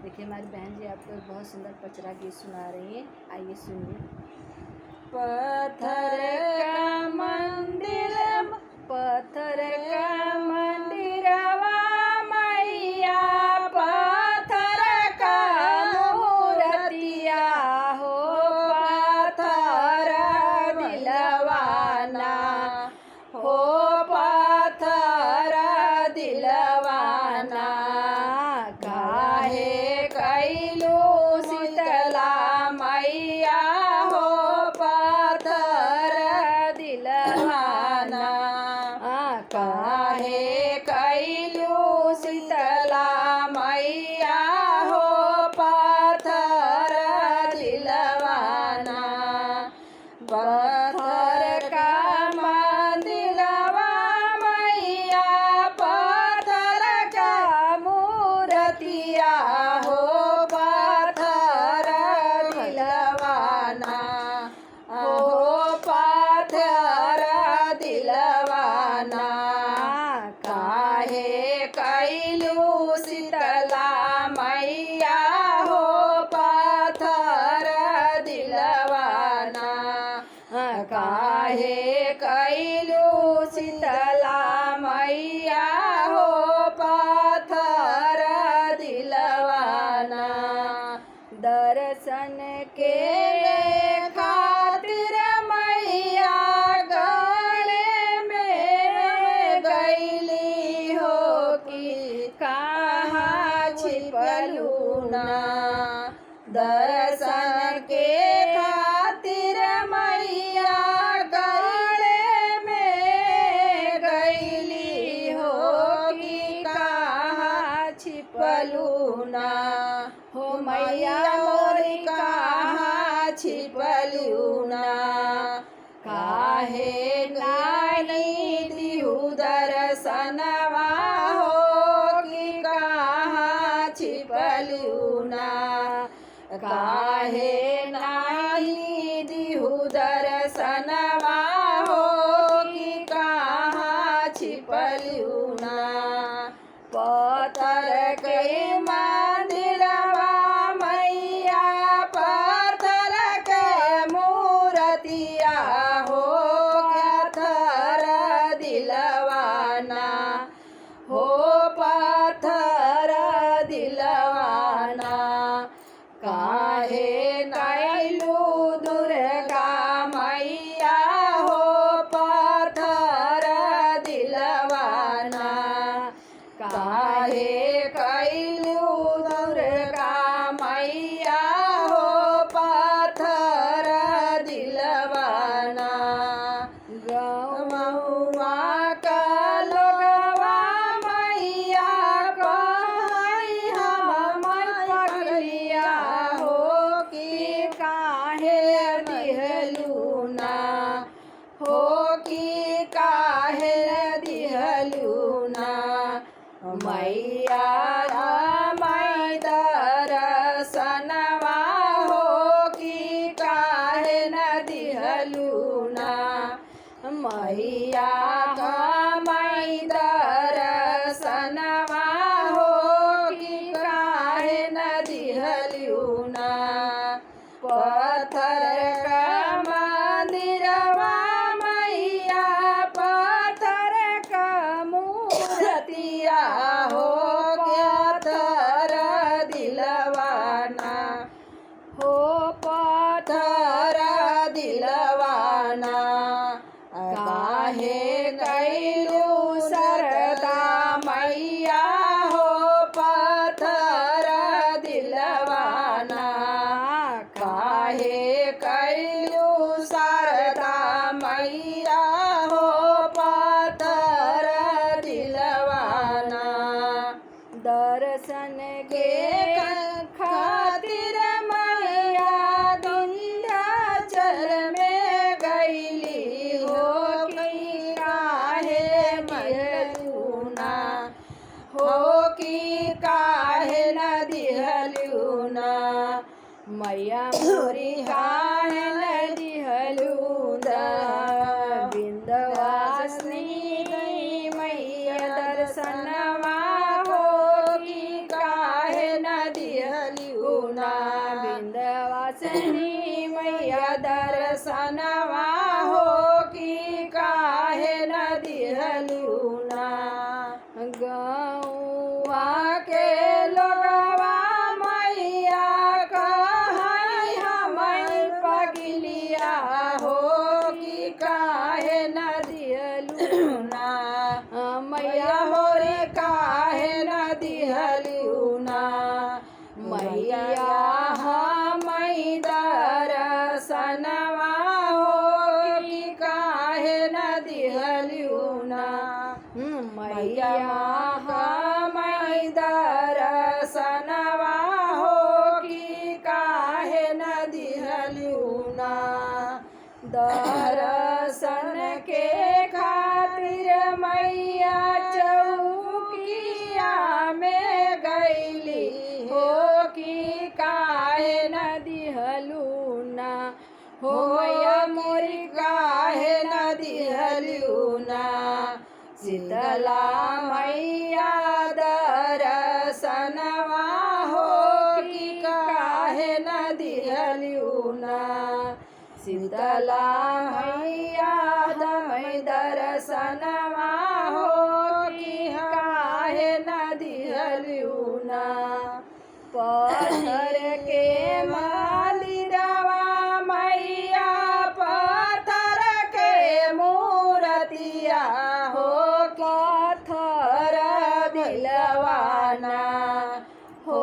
देखिए हमारी बहन जी आपको बहुत सुंदर पचरा गीत सुना रही है, आइए सुनिए। पत्थर का मंदिर, पत्थर का मंदिरवा मैया, पत्थर का मूर्तिया हो, पत्थर दिलवाना हो, पत्थर दिलवाना। काहे कैलू शीतला मैया हो, पत्थर दिलवाना। काहे कैलू शीतला मैया हो, पत्थर दिलवाना। पत्थर का मंदिरवा मैया, पत्थर का मूर्तिया हो, पत्थर दिलवाना हो, पत्थर दिलवाना। काहे कैलू शीतला मैया हो, पत्थर दिलवाना। काहे कैलू शीतला मैया हो, पत्थर दिलवाना। दर्शन के खातिर मैया गले में गईली हो, कि कहाँ छिपलू ना। दर्शन के खातिर मैया गले में गईली हो, कि कहाँ छिपलू ना। हो मैया मोरी कहाँ छिपलू ना। काहे नानी दिहु दर्शनवा हो, कि कहाँ छिपलू ना। काहे नाही दिहु दर्शनवा हो, कि कहाँ छिपलू ना। पत्थर के मंदिरवा मैया, पत्थर के मूर्तिया हो, पत्थर दिलवाना हो, पत्थर दिलवाना। काहे कैलू दुर्गा मैया हो, पत्थर दिलवाना। काहे कैलू दुर्गा मैया हो, पत्थर दिलवाना। गौवा का लोगवा मैया, कहीं हम पगलिया हो, कि काहे दिहलू ना हो, कि काहे दिहलू ना। मैया मैं दर्शनवा हो, कि काहे न दिहलू ना। मैया मैं दर्शनवा हो, कि काहे न दिहलू ना। पत्थर का मंदिरवा मैया, पत्थर का मूर्तिया हो, पत्थर दिलवाना हो, पत्थर दिलवाना। काहे कैलू सरदा मैया हो, पत्थर दिलवाना। काहे कैलू सरदा मैया हो, पत्थर दिलवाना। दर्शन के खातिर मैया विंध्याचल में गईली हो, कि काहे दिहलू ना हो, कि काहे न दिहलू ना। मैया मोरी काहे न दिहलू ना। विंध्यवासिनी मैया दर्शनवा हो, कि काहे न दिहलू असनी मैया दर्शनवा हो कि काहे न दिहलू ना। गौआ के लोगवा मैया कहै हमै पगलिया हो कि काहे न दिहलू ना। मैया मोरी काहे न दिहलू ना। मैया हमै दर्शनवा हो कि काहे न दिहलू ना। मैया हमै दर्शनवा हो कि काहे न दिहलू ना। दर्शन के खातिर मैया चौकिया में गईली हो कि काहे न दिहलू ना। हो मैया मोरी काहे न दिहलू ना। शीतला मैया दर्शनवा हो कि काहे न दिहलू ना। शीतला मैया हमै दर्शनवा हो कि काहे न दिहलू ना। पत्थर के मंदिरवा मैया पत्थर के मूर्तिया हो पत्थर दिलवाना हो